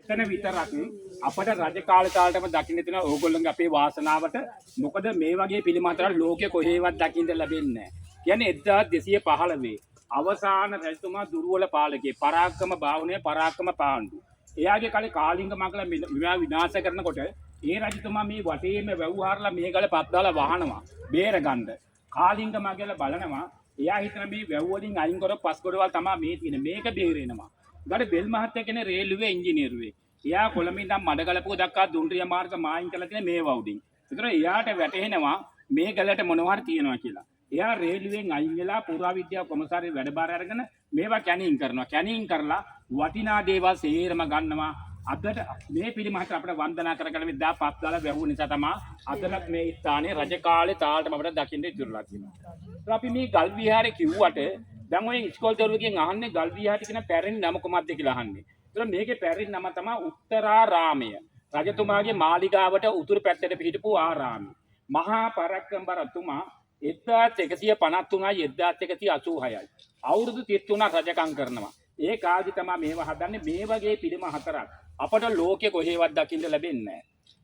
එතන විතරක් අපට රජ කාලේ තාලටම දකින්න තියෙන ඕගොල්ලන්ගේ අපේ වාසනාවට මොකද මේ වගේ පිළිම හතරක් ලෝකේ කොහෙවත් දකින්න ලැබෙන්නේ නැහැ. කියන්නේ 1215 අවසාන රජතුමා දුර්වල පාලකේ පරාක්‍රම භාවනයේ පරාක්‍රම පාණ්ඩු. එයාගේ කාලේ කාලිංග මගල මෙයා විනාශ කරනකොට ඒ රජතුමා මේ වටේම වැව්හාරලා මේ ගල පත් දාලා වහනවා බේරගන්න. කාලිංග මගල බලනවා එයා හිතන මේ වැව් වලින් අයින් කර පස් ගොඩවල් තමයි මේ තියෙන මේක බේරෙනවා. ඊට බෙල් මහත්තයා කෙනේ රේල්වේ ඉංජිනේරුවේ. එයා කොළඹ ඉඳන් මඩගලපුව දක්වා දුම්රිය මාර්ග මායින් කරලා තියෙන මේ වවුඩින්. ඒතර එයාට වැටහෙනවා මේ ගලට මොනවා හරි තියෙනවා කියලා. එයා රේල්වෙන් අයින් වෙලා පුරාවිද්‍යා කොමසාරිය වැඩබාර අරගෙන මේවා කැනින් කරනවා. කැනින් කරලා වටිනා දේවල් සේරම ගන්නවා. අදට මේ පිළිමහට අපිට වන්දනා කරගන්න මේ 15 දාලා වැහුව නිසා තමයි අදලත් මේ ස්ථානයේ රජ කාලේ තාලටම අපිට දකින්න ඉතුරුලා තියෙනවා. අපි මේ ගල් විහාරේ කිව්වට දැන් ඔය ඉස්කෝල දරුවෙක්ගෙන් අහන්නේ ගල් විහාරේ කියන පැරණි නම කොහොමද කියලා අහන්නේ. ඒතර මේකේ පැරණි නම තමයි උත්තරාරාමය. රජතුමාගේ මාලිගාවට උතුරු පැත්තට පිහිටපු ආරාමය. මහා පරාක්‍රමබරතුමා 1153යි 1186යි. අවුරුදු 33ක් රජකම් කරනවා. ඒ කාලේ තමයි මේව හදන්නේ මේ වගේ පිළිම හතරක්. අපට ලෝකේ කොහෙවත් දකින්න ලැබෙන්නේ නැහැ.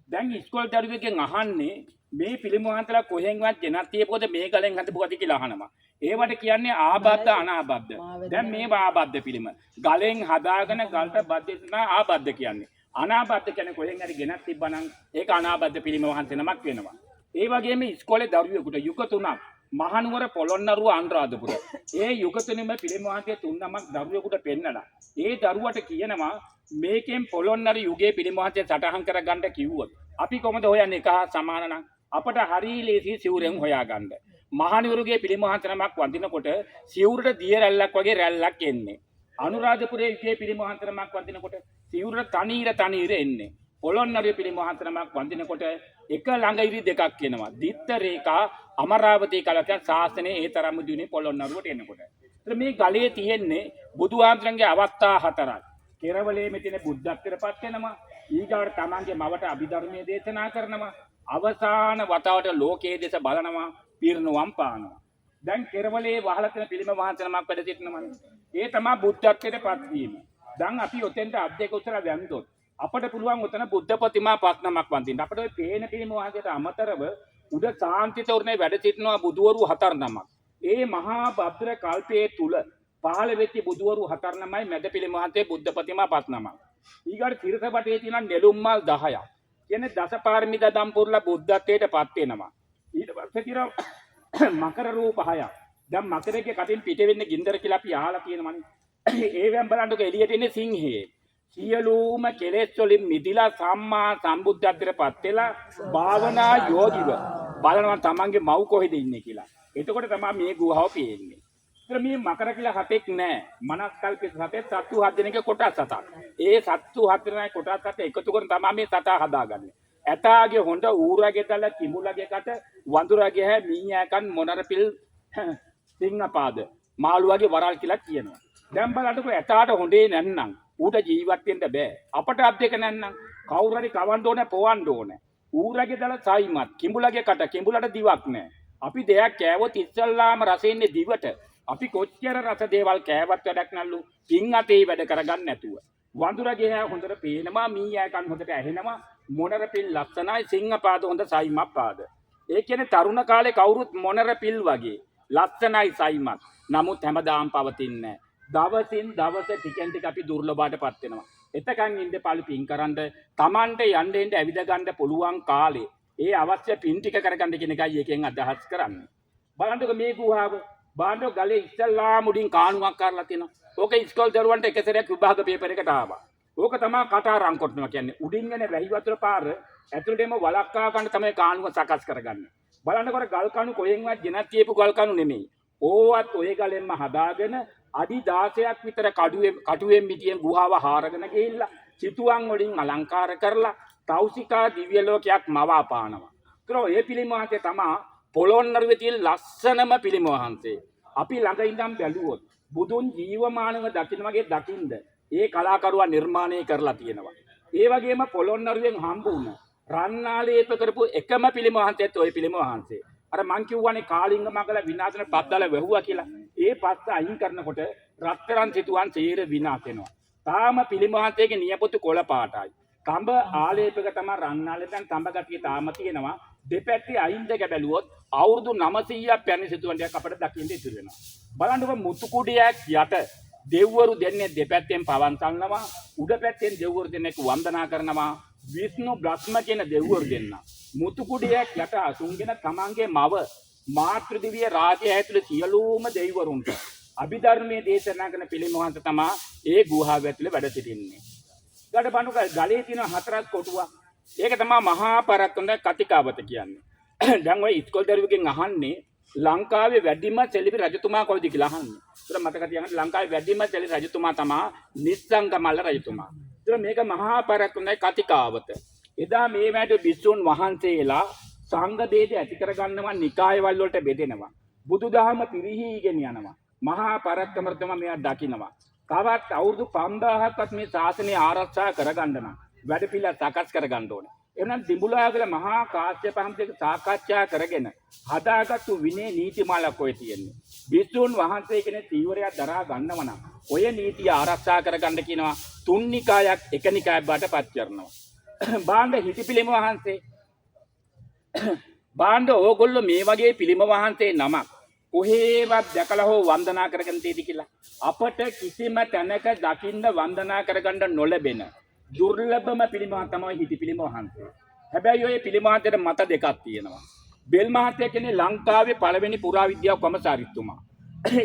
දැන් ඉස්කෝල දරුවෙක්ගෙන් අහන්නේ මේ පිළිම හතරලා කොහෙන්වත් ගෙනත් තියපොද මේ ගලෙන් හදපුවද කියලා අහනවා. ඒවට කියන්නේ ආබද්ධ අනාබද්ධ. දැන් මේ ආබද්ධ පිළිම. ගලෙන් හදාගෙන ගලට බද්ධ තමයි ආබද්ධ කියන්නේ. අනාබද්ධ කියන්නේ කොහෙන් හරි ගෙනත් තිබ්බනම් ඒක අනාබද්ධ පිළිම වහන්සේ නමක් වෙනවා. ඒ වගේම ඉස්කෝලේ දරුවෙකුට යුග තුනක් මහනුවර පොළොන්නරුව අනුරාධපුර. ඒ යුග තුනෙම පිළිම වහන්සේ තුන් නමක් දරුවෙකුට පෙන්නලා. ඒ දරුවට කියනවා මේකෙන් පොළොන්නරු යුගයේ පිළිම වහන්සේ සටහන් කරගන්න කිව්වොත් අපි කොහොමද හොයන්නේ එක සමාන නම් අපට හරි ලේසි සිවුරෙන් හොයාගන්න. මහනුවරගේ පිළිම වහන්සේ නමක් වඳිනකොට සිවුරට දිය රැල්ලක් වගේ රැල්ලක් එන්නේ. අනුරාධපුරයේ යුගයේ පිළිම වහන්සේ නමක් වඳිනකොට සිවුරට තනීර එන්නේ. පොළොන්නරුවේ පිළිම වහන්සේ නමක් වඳිනකොට එක ළඟ ඉරි දෙකක් එනවා. දිත්ත රේඛා අමරාවතී කලකයන් ශාසනයේ ඒ තරම්ම දිනේ පොළොන්නරුවට එනකොට. ඒත් මේ ගලේ තියෙන්නේ බුදුහාමුදුරන්ගේ අවස්ථා හතරක්. කෙරවලේ මෙතන බුද්ධත්වයටපත් වෙනවා. ඊගාවට තමන්ගේ මවට අභිධර්මයේ දේශනා කරනවා. අවසාන වතාවට ලෝකයේ දෙස බලනවා. පිරිනුවම් පානවා. දැන් කෙරවලේ වහලා තියෙන පිළිම වහන්සේ නමක් වැඩ සිටිනවනේ. ඒ තමයි බුද්ධත්වයටපත් වීම. දැන් අපි ඔතෙන්ට අධ්‍යක්ෂ උත්තර වැන්දොත් අපට පුළුවන් උතන බුද්ධ ප්‍රතිමා පස් නමක් වඳින්න. අපිට ඔය පේන පිළිම වහන්සේට අමතරව උඩ සාන්ති තෝරණේ වැඩ සිටිනවා බුදුවරු 4 නමක්. ඒ මහා භද්‍ර කල්පයේ තුල පහළ වෙච්ච බුදුවරු 4 නමයි මැද පිළිම වහන්සේ බුද්ධ ප්‍රතිමා පස් නමක්. ඊගාට තිරසපටේ තියෙන නෙළුම් මල් 10ක්. කියන්නේ දසපාරමිතා දම්පුරලා බුද්ධත්වයට පත් වෙනවා. ඊට පස්සේ තියෙනවා මකර රූප 6ක්. දැන් මකරයේ කටින් පිට වෙන්නේ ගින්දර කියලා අපි අහලා තියෙනවනේ. ඒවෙන් බලන්නකො එළියට එන්නේ සිංහේ. සියලුම කෙලෙස් වලින් මිදිලා සම්මා සම්බුද්ධත්වයට පත් වෙලා භාවනා යෝගිව බලනවා තමන්ගේ මව් කොහෙද ඉන්නේ කියලා. එතකොට තමයි මේ ගුහාව පේන්නේ. ඒතර මේ මකර කියලා හතෙක් නෑ. මනස්කල්පිත සතෙක් සත්තු 7 දෙනෙක්ගේ කොටස් 7ක්. ඒ සත්තු 7 දෙනාගේ කොටස් 7 එකතු කරන් තමයි මේ සතා හදාගන්නේ. ඇතාගේ හොඬ ඌරගේ දල කිඹුලගේ කට වඳුරගේ හැ මීයාකන් මොනරපිල් සිංහපාද මාළුවාගේ වරල් කියලා කියනවා. දැන් බලන්නකො ඇතාට හොඬේ නැන්නම් ඌට ජීවත් වෙන්න බෑ. අපට අත් දෙක නැන්නම් කවුරු හරි කවන්න ඕනේ පොවන්න ඕනේ. ඌරගේ දල සයිමත් කිඹුලගේ කට කිඹුලට දිවක් නැහැ. අපි දෙයක් කෑවොත් ඉස්සල්ලාම රස ඉන්නේ දිවට. අපි කොච්චර රස දේවල් කෑවත් වැඩක් නැල්ලු පින් අතේ වැඩ කරගන්න නැතුව. වඳුරගේ හැ හොඳට පේනවා මීයාකන් හොඳට ඇහෙනවා මොනර පිල් ලස්සනයි සිංහපාද හොඳ සයිමත් පාද. ඒ කියන්නේ තරුණ කාලේ කවුරුත් මොනර පිල් වගේ ලස්සනයි සයිමත්. නමුත් හැමදාම පවතින්නේ දවසින් දවස ටිකෙන් ටික අපි දුර්ලභයටපත් වෙනවා. එතකන් ඉඳ පාළු පින් කරන්ද Tamante යන්න එන්න ඇවිද ගන්න පුළුවන් කාලේ ඒ අවශ්‍ය පින් ටික කරගන්න කියන එකයි එකෙන් අදහස් කරන්නේ. බලන්නකො මේ ගුහාව බාණ්ඩෝ ගලේ ඉස්සල්ලා මුඩින් කාණුවක් කරලා තිනවා. ඕක ඉස්කෝල දරුවන්ට එක සැරයක් විභාග පේපර් එකට ආවා. ඕක තමයි කටාරම් කොටනවා කියන්නේ. උඩින් එන වැහි වතුර පාර ඇතුළටම වලක්කා ගන්න තමයි කාණුව සකස් කරගන්නේ. බලන්නකොට ගල් කණු කොහෙන්වත් ගෙනත් තියපු ගල් කණු නෙමෙයි. ඕවත් ඔය ගලෙන්ම හදාගෙන අඩි 16ක් විතර කටුවෙන් මිටියෙන් ගුහාව හාරගෙන ගිහිල්ලා සිතුවම් වලින් අලංකාර කරලා තෞසිකා දිව්‍ය ලෝකයක් මවා පානවා. ඒතර ඔය පිළිම වහන්සේ තමයි පොළොන්නරුවේ තියෙන ලස්සනම පිළිම වහන්සේ. අපි ළඟ ඉඳන් බැලුවොත් බුදුන් ජීවමානව දකින්න වගේ දකින්ද ඒ කලාකරුවා නිර්මාණය කරලා තියෙනවා. ඒ වගේම පොළොන්නරුවෙන් හම්බ වුණ රන්නාලේප කරපු එකම පිළිම වහන්සේත් ওই පිළිම වහන්සේ. අර මං කියවනේ කාලිංග මගල විනාශන පද්දල වැහුවා කියලා. ඒ පස්ස අයින් කරනකොට රත්තරන් සිතුවම් සීර විනාශ වෙනවා. තාම පිළිමහන්තේගේ නියපොතු කොළ පාටයි. කඹ ආලේපක තමයි රන්නාලේ දැන් කඹ ගැටිය තාම තියෙනවා. දෙපැත්තේ අයින් දෙක බැලුවොත් අවුරුදු 900ක් පැරණි සිතුවන්ටයක් අපිට දකින්න ඉතුරු වෙනවා. බලන්නකො මුතු කුඩියක් යට දෙව්වරු දෙන්නේ දෙපැත්තෙන් පවන් සල්නවා. උඩ පැත්තෙන් දෙව්වරු දෙන්නෙක් වන්දනා කරනවා. විෂ්ණු බ්‍රහ්ම කියන දෙව්වරු දෙන්න. මුතු කුඩියක් යට අසුන්ගෙන තමන්ගේ මව මාතෘ දිව්‍ය රාජ්‍ය ඇතුළේ සියලුම දෙවිවරුන්ට අභිධර්මයේ දේශනා කරන පිළිමවන්ත තමයි ඒ ගුහාව ඇතුළේ වැඩ සිටින්නේ. ඊට බණුක ගලේ තියෙන හතරක් කොටුවක්. ඒක තමයි මහා පරක්කුණ කතිකාවත කියන්නේ. දැන් ඔය ඉස්කෝල දරුවෙක්ගෙන් අහන්නේ ලංකාවේ වැඩිම සෙලිබි රජතුමා කවුද කියලා අහන්නේ. ඒතර මතක තියාගන්න ලංකාවේ වැඩිම සෙලිබි රජතුමා තමයි නිස්සංගමල්ල රජතුමා. ඒතර මේක මහා පරක්කුණ කතිකාවත. එදා මේ වැඩ බිස්සුන් වහන්සේලා සංඝ ભેද ඇති කරගන්නවා නිකායවල වලට බෙදෙනවා. බුදුදහම පිරිහීගෙන යනවා. මහා පරක්‍රමතම මෙයා දකින්නවා. තවත් අවුරුදු 5000ක්වත් මේ ශාසනය ආරක්ෂා කරගන්න නම් වැඩපිළිවෙල සකස් කරගන්න ඕනේ. එහෙනම් දිඹුලාගල මහා කාශ්‍යප හම්සේක සාකච්ඡා කරගෙන හදාගත්තු විනය නීතිමාලක් ඔය තියෙන්නේ. බිස්සුන් වහන්සේ කෙනෙක් තීවරයක් දරා ගන්නව නම් ඔය නීතිය ආරක්ෂා කරගන්න කියනවා තුන් නිකායක් එක නිකායක් බවට පත් කරනවා. බාණ්ඩ හිටිපිලිම වහන්සේ බාණ්ඩ ඕගොල්ලෝ මේ වගේ පිළිම වහන්සේ නමක් කොහේවත් දැකලා හෝ වන්දනා කරගෙන තියෙදි කියලා අපට කිසිම තැනක දකින්න වන්දනා කරගන්න නොලැබෙන දුර්ලභම පිළිම තමයි හිටිපිලිම වහන්සේ. හැබැයි ඔය පිළිම වහන්සේට මත දෙකක් තියෙනවා. බෙල් මහත්තයා කියන්නේ ලංකාවේ පළවෙනි පුරාවිද්‍යා කොමසාරිස්තුමා.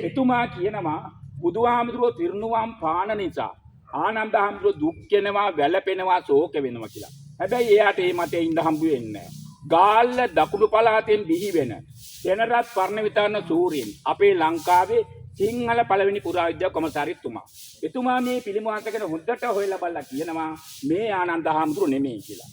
එතුමා කියනවා බුදුහාමුදුරුවෝ පිරිනුවම් පාන නිසා ආනන්ද හාමුදුරුවෝ දුක් වෙනවා, වැළපෙනවා, ශෝක වෙනවා කියලා. හැබැයි එයාට මේ මතේ ඉඳ හම්බු වෙන්නේ නැහැ. ගාල්ල දකුණු පළාතෙන් බිහි වෙන සෙනරත් පර්ණ විතාන සූරීන් අපේ ලංකාවේ සිංහල පළවෙනි පුරාවිද්‍යා කොමසාරිස්තුමා. එතුමා මේ පිළිම වහන්සේ ගැන හොඳට හොයලා බලලා කියනවා මේ ආනන්ද හාමුදුරුවෝ නෙමෙයි කියලා.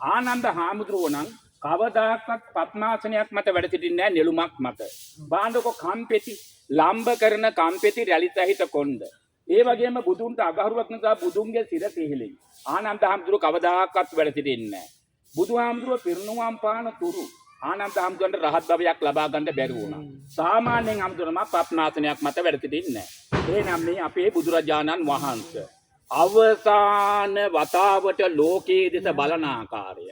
ආනන්ද හාමුදුරුවෝ නම් කවදාකවත් පద్මාසනයක් මත වැඩ සිටින්නේ නැහැ නෙළුමක් මත. බාණ්ඩක කම්පෙති ලම්බ කරන කම්පෙති රැලි සහිත කොණ්ඩ. ඒ වගේම බුදුන්ට අගහරුවක් නිසා බුදුන්ගේ සිර සිහිලෙයි. ආනන්ද හාමුදුරුවෝ කවදාකවත් වැඩ සිටින්නේ නැහැ. බුදුහාමුදුරුවෝ පිරිනුවම් පාන තුරු ආනන්ද හාමුදුරන්ට රහත් භවයක් ලබා ගන්න බැරි වුණා. සාමාන්‍යයෙන් හාමුදුරනම පද්මාසනයක් මත වැඩ සිටින්නේ නැහැ. එහෙනම් මේ අපේ බුදුරජාණන් වහන්සේ අවසාන වතාවට ලෝකයේ දෙස බලන ආකාරය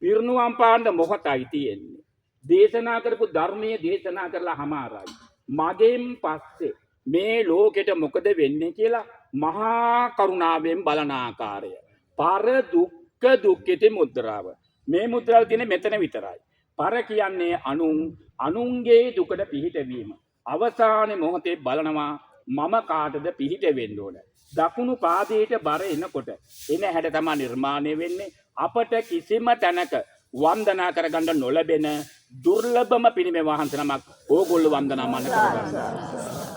පිරිනුවම් පාන්න මොහොතයි තියෙන්නේ. දේශනා කරපු ධර්මයේ දේශනා කරලා හමාරයි. මගෙන් පස්සේ මේ ලෝකෙට මොකද වෙන්නේ කියලා මහා කරුණාවෙන් බලන ආකාරය. පර දුක්ඛ දුක්ඛිත මුද්‍රාව. මේ මුද්‍රාව තියෙන්නේ මෙතන විතරයි. පර කියන්නේ අනුන්ගේ දුකට පිහිට වීම. අවසාන මොහොතේ බලනවා මම කාටද පිහිට වෙන්න ඕන. දකුණු පාදයට බර එනකොට එන හැඩ තමයි නිර්මාණය වෙන්නේ. අපට කිසිම තැනක වන්දනා කරගන්න නොලැබෙන දුර්ලභම පිළිමේ වහන්සේ නමක් ඕගොල්ලෝ වන්දනා මන්න කරගන්නවා.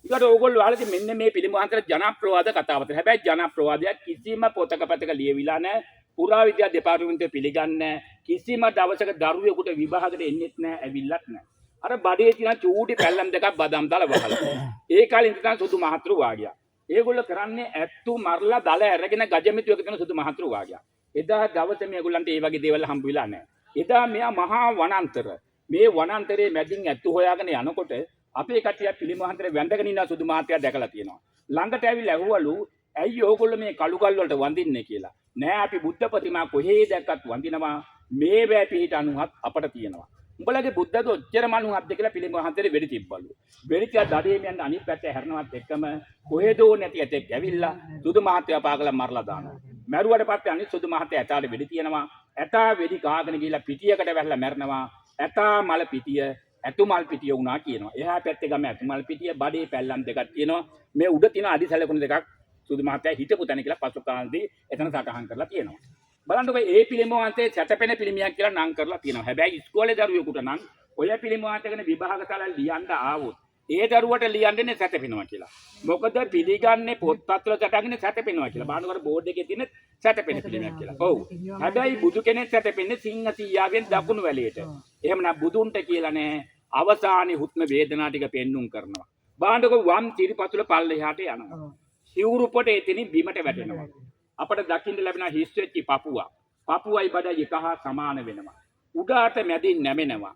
ඊට ඕගොල්ලෝ අහලා මෙන්න මේ පිළිම වහන්සේ ජනප්‍රවාද කතාවත. හැබැයි ජනප්‍රවාදයක් කිසිම පොතක පතක ලියවිලා නැහැ. පුරාවිද්‍යා දෙපාර්තමේන්තුවේ පිළිගන්නේ කිසිම දවසක දරුවෙකුට විභාගයට එන්නෙත් නැහැ, ඇවිල්ලත් නැහැ. අර බඩේ තියෙන චූටි පැල්ලම් දෙකක් බදම් දාලා වහලා. ඒ කාලේ ඉඳන් සුදු මහත්රු වාගියා. ඒගොල්ලෝ කරන්නේ ඇත්තු මරලා දල අරගෙන ගජමිතු එක කරන සුදු මහත්රු වාගියා. එදා දවසේ මේගොල්ලන්ට ඒ වගේ දේවල් හම්බ වෙලා නැහැ. එදා මෙයා මහා වනාන්තර. මේ වනාන්තරයේ මැදින් ඇත්තු හොයාගෙන යනකොට අපේ කට්ටිය පිළිම වහන්සේ වැඳගෙන ඉන්න සුදු මහත්තයා දැකලා තියෙනවා. ළඟට ඇවිල්ලා ඇහුවලු ඇයි ඕගොල්ලෝ මේ කළු ගල් වලට වඳින්නේ කියලා. නෑ අපි බුද්ධ ප්‍රතිමා කොහේ දැක්කත් වඳිනවා. මේ වැය පිහිට අනුහත් අපට තියෙනවා. උඹලගේ බුද්ධද ඔච්චර මනුහක්ද කියලා පිළිම වහන්සේට වෙඩි තිබ්බලු. වෙඩිචා දඩේම යන අනිත් පැත්ත හැරනවත් එක්කම කොහෙදෝ නැති ඇතෙක් ඇවිල්ලා සුදු මහත්තයා පාගලා මරලා දානවා. මැරුවට පස්සේ අනිත් සුදු මහත්තයා ඇතාට වෙඩි තියනවා. ඇතා වෙඩි කාගෙන ගිහලා පිටියකට වැහලා මැරනවා. ඇතා මල පිටිය ඇතුමල් පිටිය වුණා කියනවා. එහා පැත්තේ ගම ඇතුමල් පිටිය බඩේ පැල්ලම් දෙකක් තියෙනවා. මේ උඩ තියෙන අදිසැලකුණු දෙකක් සුදු මහත්තයා හිටපු තැන කියලා පසු කාලේදී එතන සටහන් කරලා තියෙනවා. බලන්නකො ඒ පිළිම වහන්සේ සැතපෙන පිළිමයක් කියලා නම් කරලා තියෙනවා. හැබැයි ඉස්කෝලේ දරුවෙකුට නම් ඔය පිළිම වහන්සේ ගැන විභාගතල ලියන්න ආවොත් ඒ දරුවට ලියන්නේ සැතපෙනවා කියලා. මොකද පිළිගන්නේ පොත්පත්වල සැතගෙන සැතපෙනවා කියලා. බලන්නකො බෝඩ් එකේ තියෙන සැතපෙන පිළිමයක් කියලා. ඔව්. හැබැයි බුදු කෙනෙක් සැතපෙන්නේ සිංහ සීයාවෙන් දකුණු වැලියට. එහෙමනම් බුදුන්ට කියලා නෑ අවසානයේ හුත්ම වේදනා ටික පෙන්눔 කරනවා. බලන්නකො වම් තිරිපතුල පල්ලෙහාට යනවා. සිවුරු පොට එතනින් බිමට වැටෙනවා. අපට දකින්න ලැබෙන හිස් වෙච්ච පපුවා. පපුවයි බඩයි එක හා සමාන වෙනවා. උඩාට මැදින් නැමෙනවා.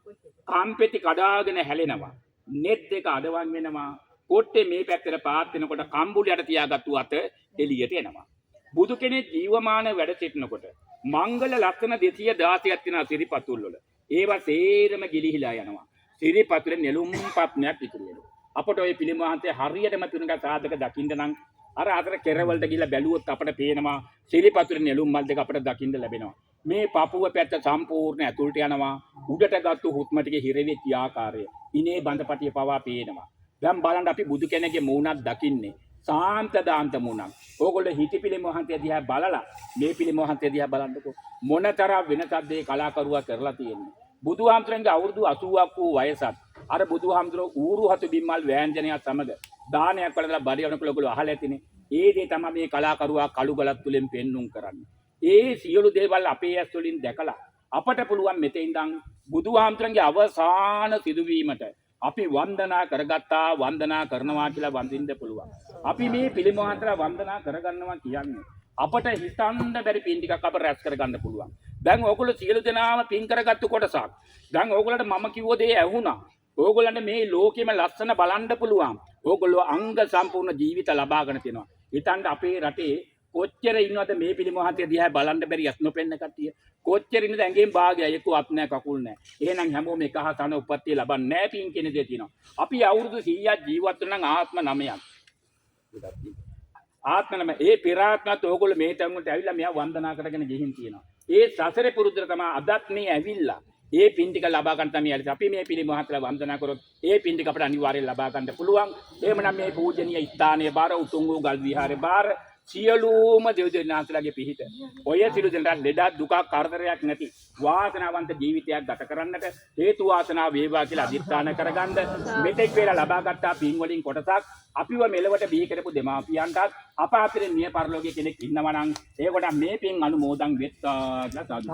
කම්පෙති කඩාගෙන හැලෙනවා. net එක අඩවන් වෙනවා. කොට්ටේ මේ පැත්තට පාත් වෙනකොට කම්බුලියට තියාගත්තු අත එළියට එනවා. බුදු කෙනෙක් ජීවමාන වැඩ සිටිනකොට මංගල ලක්ෂණ 216ක් තියෙනවා සිරිපතුල් වල. ඒවා සේරම ගිලිහිලා යනවා. සිරිපතුලේ නෙළුම් පත්නයක් ඉතුරු වෙනවා. අපට ওই පිළිමවහන්සේ හරියටම තුනක සාධක දකින්න නම් අර අතර කෙරවලට ගිහිල්ලා බැලුවොත් අපට පේනවා සිරිපතුලේ නෙළුම් මල් දෙක අපට දකින්න ලැබෙනවා. මේ පපුව පැත්ත සම්පූර්ණ ඇතුළට යනවා. උඩට ගත්තු හුස්ම ටිකේ හිර වෙච්ච ආකාරය. ඉනේ බඳපටිය පවා පේනවා. දැන් බලන්න අපි බුදු කෙනෙක්ගේ මූණක් දකින්නේ සාන්ත දාන්ත මූණක්. ඕගොල්ලෝ හිටි පිළිමවහන්සේ දිහා බලලා මේ පිළිමවහන්සේ දිහා බලන්නකෝ මොනතරම් වෙනසක්ද මේ කලාකරුවා කරලා තියෙන්නේ. බුදුහාමුදුරන්ගේ අවුරුදු 80ක් වූ වයසත් අර බුදුහාමුදුරෝ ඌරු හතු බිම්මල් වෑංජනය සමග දානයක් වලදලා බඩියවනකොට ඔයගොල්ලෝ අහලා ඇතිනේ. ඒ දේ තමයි මේ කලාකරුවා කළු ගලක් තුලින් පෙන්눔 කරන්නේ. ඒ සියලු දේවල් අපේ ඇස් වලින් දැකලා අපට පුළුවන් මෙතෙන් ඉඳන් බුදුහාමුදුරන්ගේ අවසාන සිදුවීමට අපි වන්දනා කරගත්තා වන්දනා කරනවා කියලා වඳින්න පුළුවන්. අපි මේ පිළිමවහන්සේලා වන්දනා කරගන්නවා කියන්නේ අපට හිතන්න බැරි පින් ටිකක් අප රැස් කරගන්න පුළුවන්. දැන් ඕගොල්ලෝ සියලු දෙනාම පින් කරගත්තු කොටසක්. දැන් ඕගොල්ලන්ට මම කිව්ව දේ ඇහුණා. ඕගොල්ලන්ට මේ ලෝකෙම ලස්සන බලන්න පුළුවන්. ඕගොල්ලෝ අංග සම්පූර්ණ ජීවිත ලබාගෙන තියෙනවා. හිතන්න අපේ රටේ කොච්චර ඉන්නවද මේ පිළිමවහන්සේ දිහා බලන්න බැරි යස් නොපෙන්න කට්ටිය. කොච්චර ඉන්නද ඇඟෙන් භාගය එක්ක අත් නැහැ කකුල් නැහැ. එහෙනම් හැමෝම එක හසන උපත්තිය ලබන්නේ නැහැ පින් කියන දේ තියෙනවා. අපි අවුරුදු 100ක් ජීවත් වෙන නම් ආත්ම 9ක්. ආත්ම 9 ඒ පෙරාත්මත් ඕගොල්ලෝ මේ තැන්වලට ඇවිල්ලා මෙයා වන්දනා කරගෙන ගිහින් තියෙනවා. ඒ සසරේ පුරුද්දට තමයි අදත් මේ ඇවිල්ලා ඒ පින් ටික ලබා ගන්න තමයි ඇවිත් අපි මේ පිළිමවහන්සේලා වන්දනා කරොත් ඒ පින් ටික අපිට අනිවාර්යෙන් ලබා ගන්න පුළුවන්. එහෙමනම් මේ පූජනීය ස්ථානයේ බාර උතුම් වූ ගල් විහාරේ බාර සියලුම දෙවියන්වහන්සේලාගේ පිහිට. ඔය සිළු දෙනා ලෙඩ දුක කරදරයක් නැති වාසනාවන්ත ජීවිතයක් ගත කරන්නට හේතු වාසනා වේවා කියලා අදිස්ථාන කරගන්න මෙතෙක් වේලා ලබාගත් පින් වලින් කොටසක් අපිව මෙලවට බිහි කරපු දෙමාපියන්ටත් අප අතරින් මිය පරලෝකයේ කෙනෙක් ඉන්නවා නම් ඒකට මේ පින් අනුමෝදන් වෙත්වා කියලා සාදු.